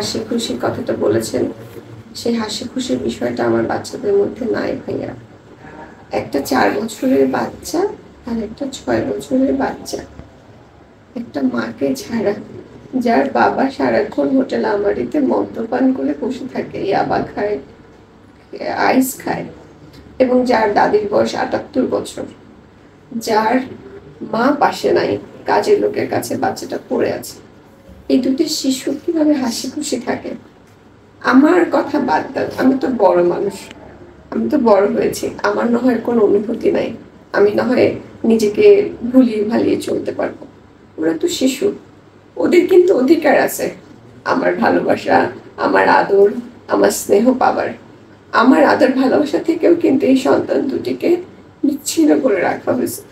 হাসি খুশির কথাটা বলেছেন, সেই হাসি খুশির বিষয়টা আমার বাচ্চাদের মধ্যে নাই ভাইয়া। একটা 4 বছরের বাচ্চা আর একটা 6 বছরের বাচ্চা, একটা মাকে ছাড়া, যার বাবা সারাক্ষণ হোটেল আমারিতে মদ্যপান করে বসে থাকে, ইয়াবা খায়, আইস খায়, এবং যার দাদির বয়স 78 বছর, যার মা পাশে নাই, কাজের লোকের কাছে বাচ্চাটা পড়ে আছে। এই দুটি শিশু কিভাবে হাসি খুশি থাকে? আমার কথা বাদ দাও, আমি তো বড় মানুষ, আমি তো বড় হয়েছি, আমার না হয় কোনো অনুভূতি নাই, আমি না হয় নিজেকে ভুলিয়ে ভালিয়ে চলতে পারবো। ওরা তো শিশু, ওদের কিন্তু অধিকার আছে আমার ভালোবাসা, আমার আদর, আমার স্নেহ পাবার। আমার আদর ভালোবাসা থেকেও কিন্তু এই সন্তান দুটিকে বিচ্ছিন্ন করে রাখা হয়েছে।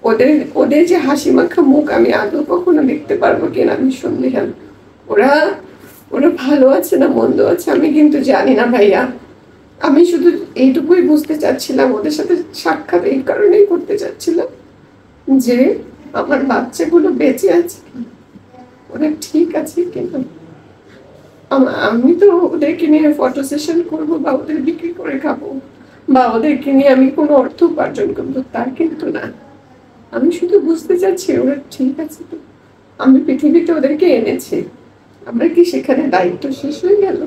ওদের ওদের যে হাসি মাখা মুখ আমি আদৌ কখনো দেখতে পারবো কিনা আমি সন্দেহান। ওরা ওরা ভালো আছে না মন্দ আছে আমি কিন্তু জানি না ভাইয়া। আমি শুধু এইটুকুই বুঝতে চাচ্ছিলাম, ওদের সাথে সাক্ষাৎ এই কারণেই করতে চাচ্ছিলাম যে আমার বাচ্চাগুলো বেঁচে আছে, ওরা ঠিক আছে কিনা। আমি তো ওদেরকে নিয়ে ফটো সেশন করবো বা ওদের বিক্রি করে খাবো বা ওদেরকে নিয়ে আমি কোনো অর্থ উপার্জন করবো তা কিন্তু না। আমি শুধু বুঝতে চাচ্ছি ওরা ঠিক আছে তো। আমি পৃথিবীতে ওদেরকে এনেছি, আমরা কি সেখানে দায়িত্ব শেষ হয়ে গেল?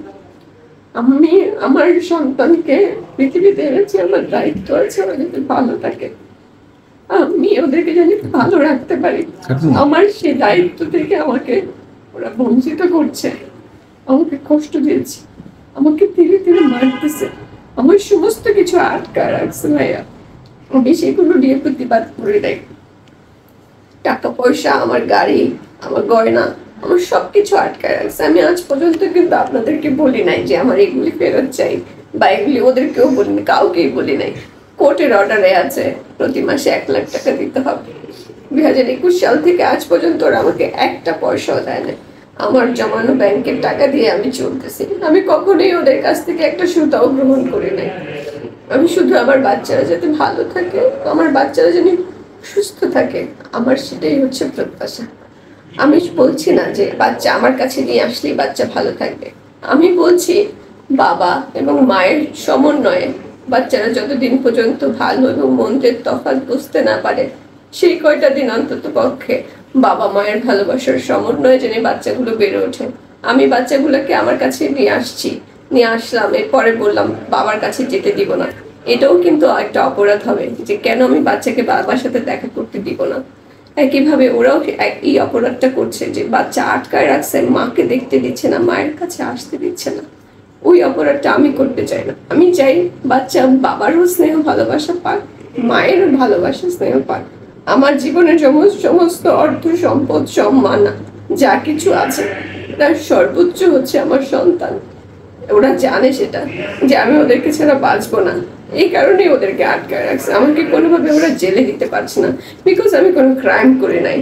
আমি আমার সন্তানকে পৃথিবীতে এনেছি, আমার দায়িত্ব আছে ওরা যাতে ভালো থাকে, আমি ওদেরকে জানি ভালো রাখতে পারি। আমার সেই দায়িত্ব থেকে আমাকে ওরা বঞ্চিত করছে, আমাকে কষ্ট দিয়েছে, আমাকে ধীরে ধীরে মারতেছে, আমার সমস্ত কিছু আটকা রাখছে ভাইয়া। আমি সেগুলো নিয়ে প্রতিবাদ করে দেয়। টাকা পয়সা, আমার গাড়ি, আমার গয়না, আমার সবকিছু আটকায় রাখছে। আমি আজ পর্যন্ত কিন্তু আপনাদেরকে বলি নাই যে আমার এগুলি ফেরত চাই, বা এগুলি ওদেরকেও বলিনি, কাউকেই বলি নাই। কোর্টের অর্ডারে আছে প্রতি মাসে 1 লাখ টাকা দিতে হবে। 2021 সাল থেকে আজ পর্যন্ত ওরা আমাকে একটা পয়সাও দেয় না। আমার জমানো ব্যাংকের টাকা দিয়ে আমি চলতেছি। আমি কখনোই ওদের কাছ থেকে একটা সুতাও গ্রহণ করি নাই। আমি শুধু আমার বাচ্চারা যাতে ভালো থাকে, আমার বাচ্চারা যেন সুস্থ থাকে, আমার সেটাই হচ্ছে প্রত্যাশা। আমি বলছি না যে বাচ্চা আমার কাছে নিয়ে আসলেই বাচ্চা ভালো থাকবে, আমি বলছি বাবা এবং মায়ের সমন্বয়ে বাচ্চারা যতদিন পর্যন্ত ভালো এবং মন্দের তফাৎ বুঝতে না পারে, সেই কয়টা দিন অন্তত পক্ষে বাবা মায়ের ভালোবাসার সমন্বয়ে যেন বাচ্চাগুলো বেড়ে ওঠে। আমি বাচ্চাগুলোকে আমার কাছে নিয়ে আসলাম, এরপরে বললাম বাবার কাছে যেতে দিব না, এটাও কিন্তু একটা অপরাধ হবে যে কেন আমি বাচ্চাকে বাবার সাথে দেখা করতে দিব না। একইভাবে ওরাও এই অপরাধটা করছে যে বাচ্চা আটকায় রাখছে, মাকে দেখতে দিচ্ছে না, মায়ের কাছে আসতে দিচ্ছে না। ওই অপরাধটা আমি করতে চাই না। আমি চাই বাচ্চা বাবারও স্নেহ ভালোবাসা পাক, মায়েরও ভালোবাসা স্নেহ পাক। আমার জীবনের সমস্ত অর্থ সম্পদ সম্মান যা কিছু আছে তার সর্বোচ্চ হচ্ছে আমার সন্তান। ওরা জানে সেটা যে আমি ওদেরকে ছাড়া বাঁচবো না, এই কারণেই ওদেরকে আটকায় রাখছে। আমাকে কোনোভাবে ওরা জেলে দিতে পারছে না, বিকজ আমি কোনো ক্রাইম করে নাই।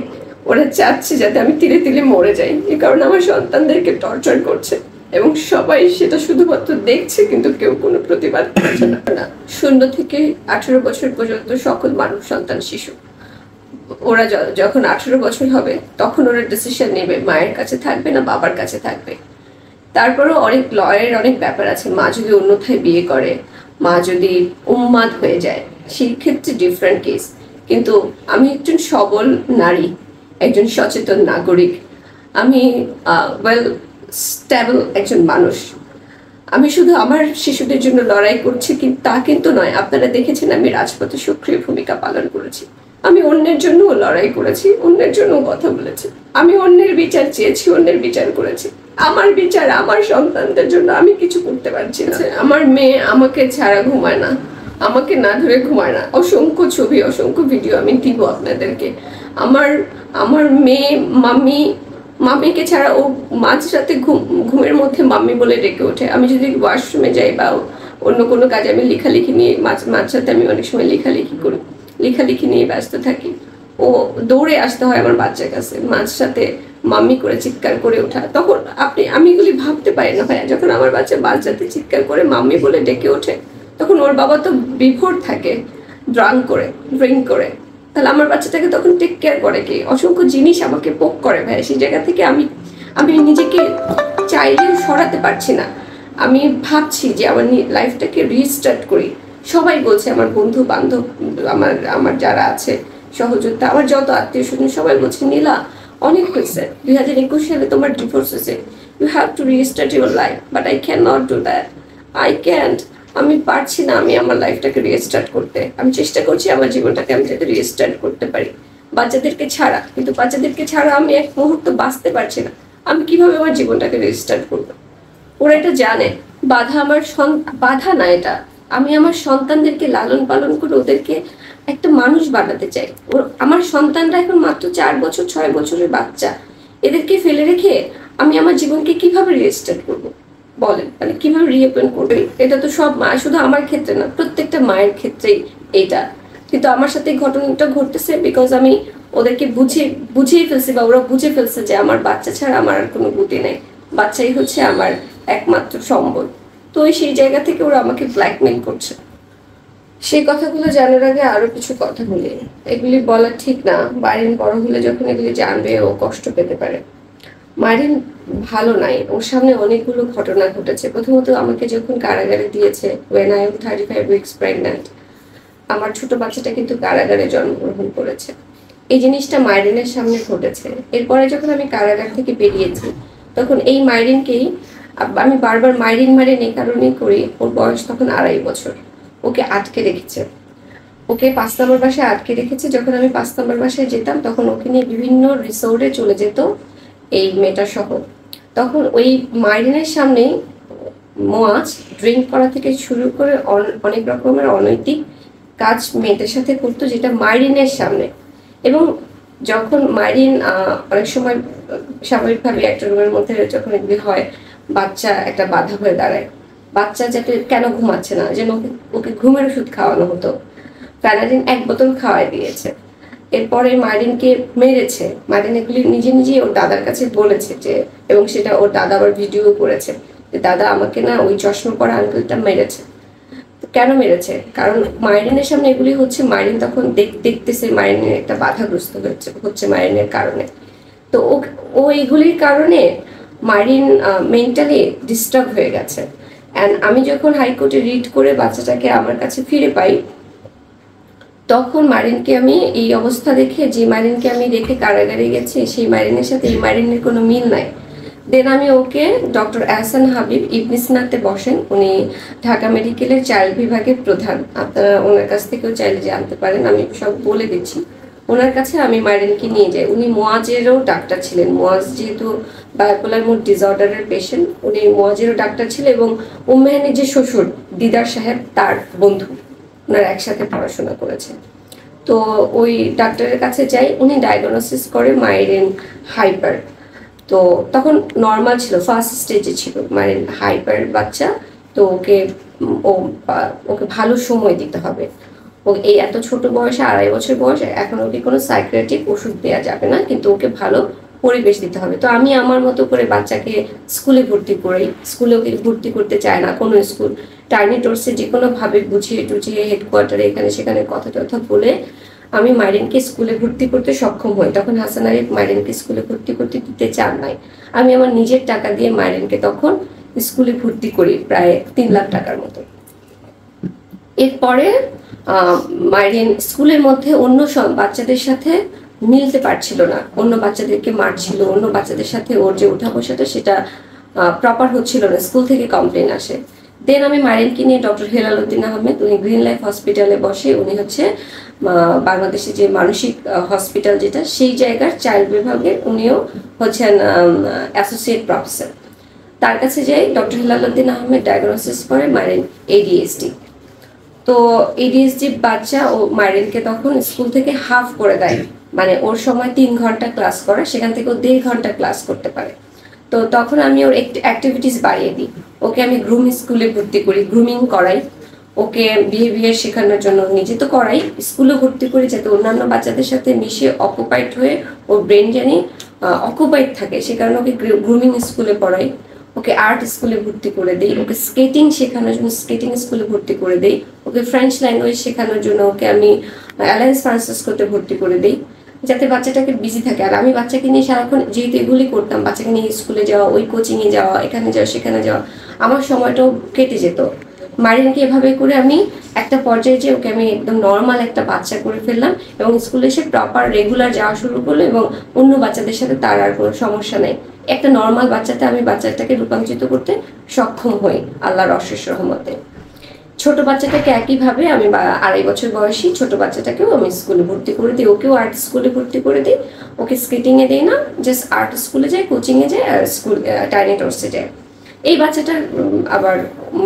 ওরা চাচ্ছে যাতে আমি তিলে তিলে মরে যাই, এই কারণে আমার সন্তানদেরকে টর্চার করছে এবং সবাই সেটা শুধুমাত্র দেখছে কিন্তু কেউ কোনো প্রতিবাদ করছে না। 0 থেকে 18 বছর পর্যন্ত সকল মানব সন্তান শিশু, ওরা যখন 18 বছর হবে তখন ওরা ডিসিশন নেবে মায়ের কাছে থাকবে না বাবার কাছে থাকবে। তারপরেও অনেক লয়ের অনেক ব্যাপার আছে। মা যদি অন্যথায় বিয়ে করে, মা যদি উন্মাদ হয়ে যায়, সেই ক্ষেত্রে ডিফারেন্ট কেস। কিন্তু আমি একজন সবল নারী, একজন সচেতন নাগরিক, আমি ওয়েল স্টেবল একজন মানুষ। আমি শুধু আমার শিশুদের জন্য লড়াই করছি তা কিন্তু নয়। আপনারা দেখেছেন আমি রাজপথে সক্রিয় ভূমিকা পালন করেছি, আমি অন্যের জন্য লড়াই করেছি, অন্যের জন্য কথা বলেছি, আমি অন্যের বিচার চেয়েছি, অন্যের বিচার করেছি। আমার বিচার আমার সন্তানদের জন্য আমি কিছু করতে পারছি না। আমার মেয়ে আমাকে ছাড়া ঘুমায় না, আমাকে না ধরে ঘুমায় না। অসংখ্য ছবি, অসংখ্য ভিডিও আমি দিব আপনাদেরকে। আমার মেয়ে মামিকে ছাড়া ও মাঝরাতে ঘুমের মধ্যে মাম্মি বলে ডেকে ওঠে। আমি যদি ওয়াশরুমে যাই বা অন্য কোনো কাজে আমি লেখালেখি নিয়ে মাঝরাতে আমি অনেক সময় লেখালেখি নিয়ে ব্যস্ত থাকি, ও দৌড়ে আসতে হয় আমার বাচ্চার কাছে মাঝরাতে মাম্মি করে চিৎকার করে ওঠা। তখন আমি এগুলি ভাবতে পারি না ভাইয়া, যখন আমার বাচ্চা মাঝরাতে চিৎকার করে মাম্মি বলে ডেকে ওঠে তখন ওর বাবা তো বিভোর থাকে ড্রিঙ্ক করে, তাহলে আমার বাচ্চাটাকে তখন টেক কেয়ার করে কি? অসংখ্য জিনিস আমাকে পোক করে ভাই। সেই জায়গা থেকে আমি নিজেকে চাইলেও সরাতে পারছি না। আমি ভাবছি যে আমার লাইফটাকে রিস্টার্ট করি। সবাই বলছে, আমার বন্ধু বান্ধব, আমার আমার যারা আছে সহযোদ্ধা, আমার যত আত্মীয় স্বজন সবাই বলছে নীলা অনেক হয়েছে, 2021 সালে তোমার ডিভোর্স হয়েছে, you have to restart your life, but I can not do that, I can't. আমি পারছি না আমি আমার লাইফটাকে রিস্টার্ট করতে। আমি চেষ্টা করছি আমার জীবনটাকে আমি যাতে রিস্টার্ট করতে পারি বাচ্চাদেরকে ছাড়া, কিন্তু বাচ্চাদেরকে ছাড়া আমি এক মুহূর্ত বাঁচতে পারছি না। আমি কিভাবে আমার জীবনটাকে রিস্টার্ট করবো? ওরা এটা জানে। বাধা আমার বাধা না এটা, আমি আমার সন্তানদেরকে লালন পালন করে ওদেরকে একটা মানুষ বানাতে চাই। আমার সন্তানরা এখন মাত্র 4 বছর 6 বছরের বাচ্চা, এদেরকে ফেলে রেখে আমি আমার জীবনকে কিভাবে রিস্টার্ট করব বলেন? মানে কিভাবে রিওপেন করবে? এটা তো সব মা, শুধু আমার ক্ষেত্রে না, প্রত্যেকটা মায়ের ক্ষেত্রেই এটা। কিন্তু আমার সাথে ঘটনাটা ঘটতেছে বিকজ আমি ওদেরকে বুঝিয়ে ফেলছি, বা ওরা বুঝে ফেলছে যে আমার বাচ্চা ছাড়া আমার আর কোনো গতি নেই, বাচ্চাই হচ্ছে আমার একমাত্র সম্বল। তো সেই জায়গা থেকে ওরা আমাকে ব্ল্যাকমেল করছে। সেই কথাগুলো জানার আগে আরো কিছু কথা বলি। এগুলি বলা ঠিক না, মারিন বড় হলে যখন এগুলি জানবে ও কষ্ট পেতে পারে। মারিন ভালো নাই, ওর সামনে অনেকগুলো ঘটনা ঘটেছে। প্রথমত আমাকে যখন কারাগারে দিয়েছে, when I am 35 weeks pregnant, আমার ছোট বাচ্চাটা কিন্তু কারাগারে জন্মগ্রহণ করেছে। এই জিনিসটা মাইরিনের সামনে ঘটেছে। এরপরে যখন আমি কারাগার থেকে বেরিয়েছি, তখন এই মাইরিনকেই আমি বারবার মাইরিন এই কারণেই করি, ওর বয়স তখন 2.5 বছর। ওকে আটকে রেখেছে, ওকে 5 নম্বর বাসায় আটকে রেখেছে। যখন আমি 5 নম্বর বাসায় যেতাম তখন ওকে নিয়ে বিভিন্ন রিসোর্টে চলে যেত এই মেয়েটা সহ। তখন ওই মাইরিনের সামনেই মোয়াজ ড্রিঙ্ক করা থেকে শুরু করে অনেক রকমের অনৈতিক কাজ মেয়েদের সাথে করতো, যেটা মাইরিনের সামনে। এবং যখন মাইরিন অনেক সময় স্বাভাবিকভাবে একটা রুমের মধ্যে যখন এগুলি হয়, বাচ্চা একটা বাধা হয়ে দাঁড়ায়। বাচ্চা যাতে কেন ঘুমাচ্ছে না, যেন ওকে ঘুমের ওষুধ খাওয়ানো হতো, প্যানাডিন 1 বোতল খাওয়াই দিয়েছে। এরপরে মারিনকে মেরেছে। মারিন এগুলি নিজে নিজেই ওর দাদার কাছে বলেছে যে, এবং সেটা ওর দাদা আবার ভিডিও করেছে যে দাদা আমাকে না ওই চশমা পরা আঙ্কেলটা মেরেছে। কেন মেরেছে? কারণ মাইরিনের সামনে এগুলি হচ্ছে, মাইরিন তখন দেখতেছে মাইরিনের একটা বাধাগ্রস্ত হচ্ছে মাইরিনের কারণে। তো ও এগুলির কারণে মাইরিন মেন্টালি ডিস্টার্ব হয়ে গেছে। অ্যান্ড আমি যখন হাইকোর্টে রিট করে বাচ্চাটাকে আমার কাছে ফিরে পাই, তখন মারিনকে আমি এই অবস্থা দেখে, যে মারিনকে আমি রেখে কারাগারে গেছি সেই মারিনের সাথে এই মারিনের কোনো মিল নাই। দেন আমি ওকে ডক্টর এহসান হাবিব ইবনে সিনাতে বসেন, উনি ঢাকা মেডিকেলের চাইল্ড বিভাগের প্রধান। আপনারা ওনার কাছ থেকেও চাইলে জানতে পারেন, আমি সব বলে দিচ্ছি। ওনার কাছে আমি মারিনকে নিয়ে যাই। উনি মোয়াজেরও ডাক্তার ছিলেন। মোয়াজ যেহেতু বায়োপোলার মুড ডিসঅর্ডারের পেশেন্ট, উনি মোয়াজেরও ডাক্তার ছিলেন এবং উম্মেহানির যে শ্বশুর দিদার সাহেব তার বন্ধু, ওনারা একসাথে পড়াশোনা করেছে। তো ওই ডাক্তারের কাছে যাই, উনি ডায়াগনোসিস করে মাইরিন হাইপার। তো তখন নর্মাল ছিল, ফার্স্ট স্টেজে ছিল মাইরিন হাইপার বাচ্চা। তো ওকে ভালো সময় দিতে হবে। ও এই এত ছোট বয়সে, 2.5 বছর বয়সে, এখন ওকে কোনো সাইকিয়াট্রিক ওষুধ দেওয়া যাবে না, কিন্তু ওকে ভালো পরিবেশ দিতে হবে। তো আমি আমার মতো করে বাচ্চাকে স্কুলে ভর্তি করি। স্কুলে ওকে ভর্তি করতে চায় না কোনো স্কুল। টাইনি টোর্সে যে কোনোভাবে বুঝিয়ে টুঝিয়ে হেডকোয়ার্টারে এখানে সেখানে কথা টথা বলে আমি মাইরিনকে স্কুলে ভর্তি করতে সক্ষম হই। তখন হাসান আরিফ মাইরিনকে স্কুলে ভর্তি করতে দিতে চান নাই। আমি আমার নিজের টাকা দিয়ে মাইরিনকে তখন স্কুলে ভর্তি করি, প্রায় 3 লাখ টাকার মতো। এরপরে মাইরিন স্কুলের মধ্যে অন্য সব বাচ্চাদের সাথে মিলতে পারছিল না, অন্য বাচ্চাদেরকে মারছিল, অন্য বাচ্চাদের সাথে ওর যে উঠা বসাটা সেটা প্রপার হচ্ছিল না, স্কুল থেকে কমপ্লেন আসে। দেন আমি মারিনকে নিয়ে ডক্টর হেলাল উদ্দিন আহমেদ, উনি গ্রিন লাইফ হসপিটালে বসে, উনি হচ্ছে বাংলাদেশে যে মানসিক হসপিটাল যেটা, সেই জায়গার চাইল্ড বিভাগের উনিও হচ্ছেন অ্যাসোসিয়েট প্রফেসর। তার কাছে যাই, ডক্টর হেলাল উদ্দিন আহমেদ ডায়াগনোসিস করে মারিন ADHD। তো ADHD বাচ্চা ও মারিনকে তখন স্কুল থেকে হাফ করে দেয়, মানে ওর সময় 3 ঘন্টা ক্লাস করে, সেখান থেকে ও 1.5 ঘন্টা ক্লাস করতে পারে। তো তখন আমি ওর অ্যাক্টিভিটিস বাড়িয়ে দিই। ওকে আমি গ্রুম স্কুলে ভর্তি করি, গ্রুমিং করাই, ওকে বিহেভিয়ার শেখানোর জন্য নিজে তো করাই, স্কুলে ভর্তি করি যাতে অন্যান্য বাচ্চাদের সাথে মিশে অকুপাইড হয়ে ওর ব্রেন জানি অকুপাইড থাকে, সে কারণে ওকে গ্রুমিং স্কুলে পড়াই। ওকে আর্ট স্কুলে ভর্তি করে দিই, ওকে স্কেটিং শেখানোর জন্য স্কেটিং স্কুলে ভর্তি করে দিই, ওকে ফ্রেঞ্চ ল্যাঙ্গুয়েজ শেখানোর জন্য ওকে আমি অ্যালায়েন্স ফ্রান্সিসকোতে ভর্তি করে দিই। যাতে বাচ্চাটাকে বিজি থাকে। আর আমি বাচ্চাকে নিয়ে সারাক্ষণ যেহেতু এগুলি করতাম, বাচ্চাকে নিয়ে স্কুলে যাওয়া, ওই কোচিংয়ে যাওয়া, এখানে যাওয়া সেখানে যাওয়া, আমার সময়টাও কেটে যেত। মারিনকে এভাবে করে আমি একটা পর্যায়ে যে ওকে আমি একদম নর্মাল একটা বাচ্চা করে ফেললাম, এবং স্কুলে এসে প্রপার রেগুলার যাওয়া শুরু করলো, এবং অন্য বাচ্চাদের সাথে তার আর কোনো সমস্যা নেই। একটা নর্মাল বাচ্চাতে আমি বাচ্চাটাকে রূপান্তরিত করতে সক্ষম হই আল্লাহর অশেষ রহমতে। ছোট বাচ্চাটাকে একইভাবে আমি 2.5 বছর বয়সী ছোট বাচ্চাটাকেও আমি স্কুলে ভর্তি করে দিই, ওকেও আর্ট স্কুলে ভর্তি করে দিই। ওকে স্কেটিংয়ে দিই না, জাস্ট আর্ট স্কুলে যায়, কোচিংয়ে যায়, আর স্কুল টাইনি টর্সে যায়। এই বাচ্চাটার আবার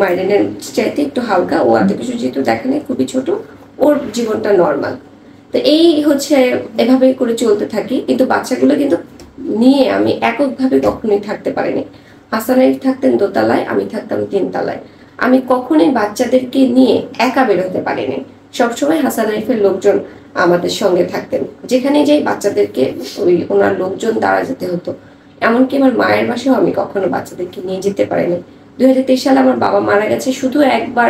মাইরেনের চাইতে একটু হালকা, ও এত কিছু যেহেতু দেখেনি, খুবই ছোট, ওর জীবনটা নর্মাল। তো এই হচ্ছে এভাবে করে চলতে থাকি। কিন্তু বাচ্চাগুলো কিন্তু নিয়ে আমি এককভাবে কখনোই থাকতে পারিনি। হাসানাইফ থাকতেন দোতলায়, আমি থাকতাম 3 তলায়। আমি কখনোই বাচ্চাদেরকে নিয়ে একা বের হতে পারিনি। সবসময় হাসানাইফের লোকজন আমাদের সঙ্গে থাকতেন, যেখানে যাই বাচ্চাদেরকে ওই ওনার লোকজন দ্বারা যেতে হতো। এমনকি আমার মায়ের বাসাও আমি কখনো বাচ্চাদেরকে নিয়ে যেতে পারিনি। 2023 সালে আমার বাবা মারা গেছে, শুধু একবার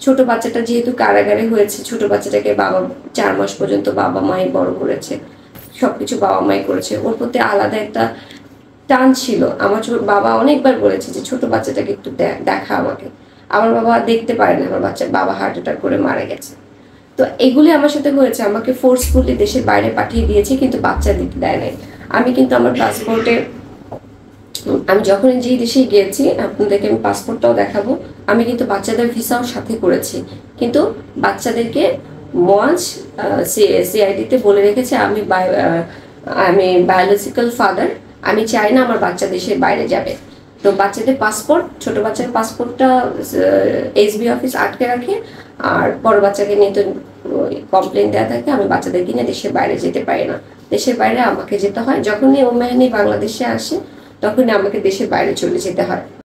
ছোট বাচ্চাটা যেহেতু কারাগারে হয়েছে, ছোট বাচ্চাটাকে বাবা 4 মাস পর্যন্ত বাবা মাই বড় করেছে, সবকিছু বাবা মাই করেছে। ওর প্রতি আলাদা একটা টান ছিল। আমার বাবা অনেকবার বলেছে যে ছোট বাচ্চাটাকে একটু দেখা আমাকে। আমার বাবা দেখতে পারে না, আমার বাবা হার্ট অ্যাটাক করে মারা গেছে। তো এগুলি আমার সাথে হয়েছে, আমাকে ফোর্সফুলি দেশের বাইরে পাঠিয়ে দিয়েছে, কিন্তু বাচ্চা দিতে দেয় নাই। আমি কিন্তু আমার পাসপোর্টে, আমি যখন যেই দেশে গিয়েছি, আপনাদেরকে আমি পাসপোর্টটাও দেখাবো, আমি কিন্তু বাচ্চাদের ভিসাও সাথে করেছি, কিন্তু বাচ্চাদেরকে মজ সিআইডিতে বলে রেখেছে আমি বায়োলজিক্যাল ফাদার, আমি চাই না আমার বাচ্চা দেশের বাইরে যাবে। তো বাচ্চাদের পাসপোর্ট, ছোট বাচ্চার পাসপোর্টটা এসবি অফিস আটকে রাখে, আর বড় বাচ্চাকে নিয়ে তো কমপ্লেন দেওয়া থাকে, আমি বাচ্চাদেরকে নিয়ে দেশের বাইরে যেতে পারি না। দেশের বাইরে আমাকে যেতে হয়, যখনই ও মেহানি বাংলাদেশে আসে তখনই আমাকে দেশের বাইরে চলে যেতে হয়।